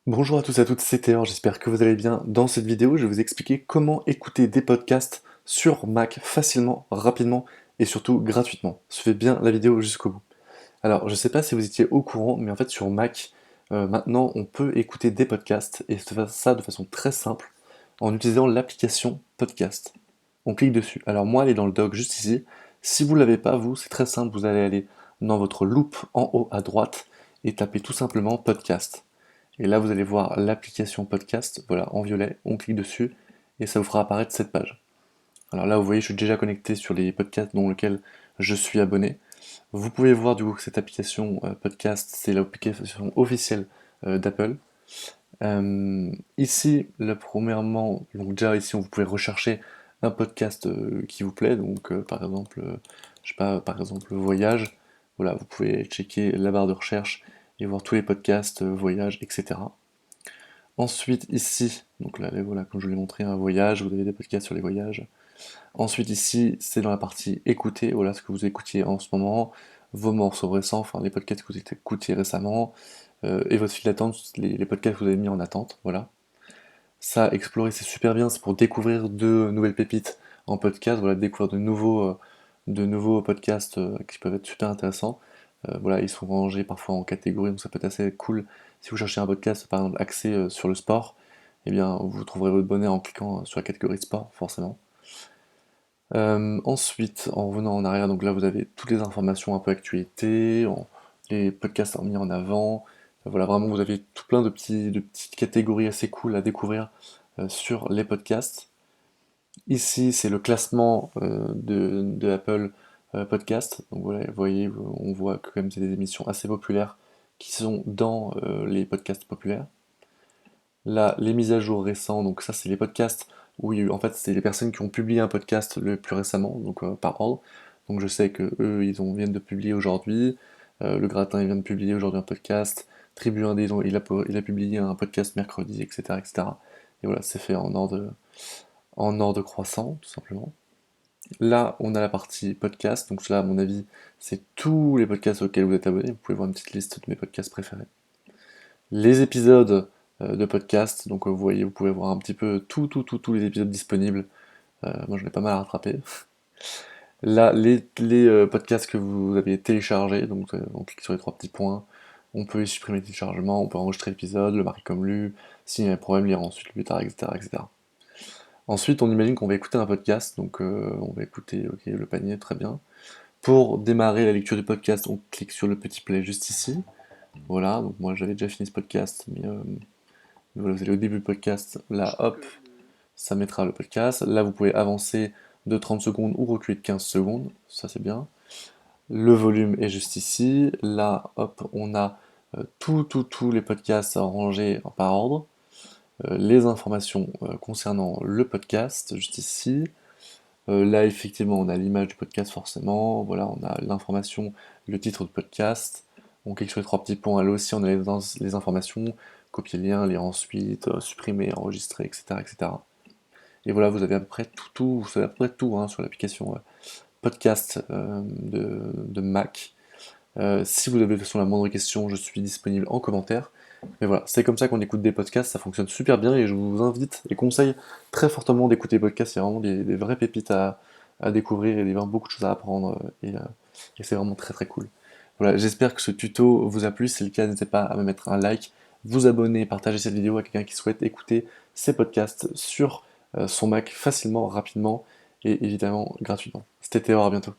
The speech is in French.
Bonjour à tous et à toutes, c'est Théor, j'espère que vous allez bien. Dans cette vidéo, je vais vous expliquer comment écouter des podcasts sur Mac facilement, rapidement et surtout gratuitement. Suivez bien la vidéo jusqu'au bout. Alors, je ne sais pas si vous étiez au courant, mais en fait sur Mac, maintenant on peut écouter des podcasts et ça de façon très simple en utilisant l'application Podcast. On clique dessus. Alors moi, elle est dans le dock juste ici. Si vous ne l'avez pas, vous, c'est très simple, vous allez aller dans votre loupe en haut à droite et taper tout simplement Podcast. Et là, vous allez voir l'application podcast, voilà, en violet, on clique dessus, et ça vous fera apparaître cette page. Alors là, vous voyez, je suis déjà connecté sur les podcasts dont lequel je suis abonné. Vous pouvez voir du coup que cette application podcast, c'est l'application officielle d'Apple. Ici, premièrement, donc déjà ici, vous pouvez rechercher un podcast qui vous plaît, donc par exemple, je sais pas, par exemple voyage. Voilà, vous pouvez checker la barre de recherche et voir tous les podcasts, voyage, etc. Ensuite, ici, donc là, voilà, comme je vous l'ai montré, un voyage, vous avez des podcasts sur les voyages. Ensuite, ici, c'est dans la partie écouter, voilà ce que vous écoutiez en ce moment, vos morceaux récents, enfin les podcasts que vous écoutiez récemment, et votre file d'attente, les podcasts que vous avez mis en attente, voilà. Ça, explorer, c'est super bien, c'est pour découvrir de nouvelles pépites en podcast, voilà, découvrir de nouveaux podcasts qui peuvent être super intéressants. Voilà, ils sont rangés parfois en catégories, donc ça peut être assez cool. Si vous cherchez un podcast, par exemple, axé sur le sport, eh bien, vous trouverez votre bonheur en cliquant sur la catégorie sport, forcément. Ensuite, en revenant en arrière, donc là, vous avez toutes les informations un peu actualité, les podcasts mis en avant. Voilà, vraiment, vous avez tout plein de petites catégories assez cool à découvrir sur les podcasts. Ici, c'est le classement de Apple Podcast. Donc voilà, vous voyez, on voit que comme c'est des émissions assez populaires qui sont dans les podcasts populaires. Là, les mises à jour récents, donc ça, c'est les podcasts où il y a eu, en fait, c'est les personnes qui ont publié un podcast le plus récemment, donc par ordre. Donc je sais que eux, viennent de publier aujourd'hui. Le Gratin, il vient de publier aujourd'hui un podcast. Tribu Indé, il a publié un podcast mercredi, etc., etc. Et cetera. Et voilà, c'est fait en ordre croissant, tout simplement. Là, on a la partie podcast. Donc cela, à mon avis, c'est tous les podcasts auxquels vous êtes abonné. Vous pouvez voir une petite liste de mes podcasts préférés. Les épisodes de podcast. Donc vous voyez, vous pouvez voir un petit peu tous les épisodes disponibles. Moi, j'en ai pas mal à rattraper. Là, les podcasts que vous avez téléchargés. Donc on clique sur les trois petits points. On peut y supprimer le téléchargement, on peut enregistrer l'épisode, le marquer comme lu, s'il y a un problème, lire ensuite plus tard, etc., etc. Ensuite, on imagine qu'on va écouter un podcast, donc on va écouter ok, le panier, très bien. Pour démarrer la lecture du podcast, on clique sur le petit play juste ici. Voilà, donc moi j'avais déjà fini ce podcast, mais voilà, vous allez au début du podcast, là hop, ça mettra le podcast. Là, vous pouvez avancer de 30 secondes ou reculer de 15 secondes, ça c'est bien. Le volume est juste ici. Là, hop, on a tous les podcasts rangés par ordre. Les informations concernant le podcast, juste ici. Là, effectivement, on a l'image du podcast, forcément. Voilà, on a l'information, le titre du podcast. On clique sur les trois petits points. Là aussi, on a les informations. Copier le lien, lire ensuite, supprimer, enregistrer, etc., etc. Et voilà, vous avez à peu près vous savez à peu près tout hein, sur l'application podcast de Mac. Si vous avez de toute façon la moindre question, je suis disponible en commentaire. Mais voilà, c'est comme ça qu'on écoute des podcasts, ça fonctionne super bien et je vous invite et conseille très fortement d'écouter des podcasts. Il y a vraiment des vraies pépites à découvrir et beaucoup de choses à apprendre et c'est vraiment très très cool. Voilà, j'espère que ce tuto vous a plu. Si c'est le cas, n'hésitez pas à me mettre un like, vous abonner, partager cette vidéo à quelqu'un qui souhaite écouter ces podcasts sur son Mac facilement, rapidement et évidemment gratuitement. C'était Théo, à bientôt.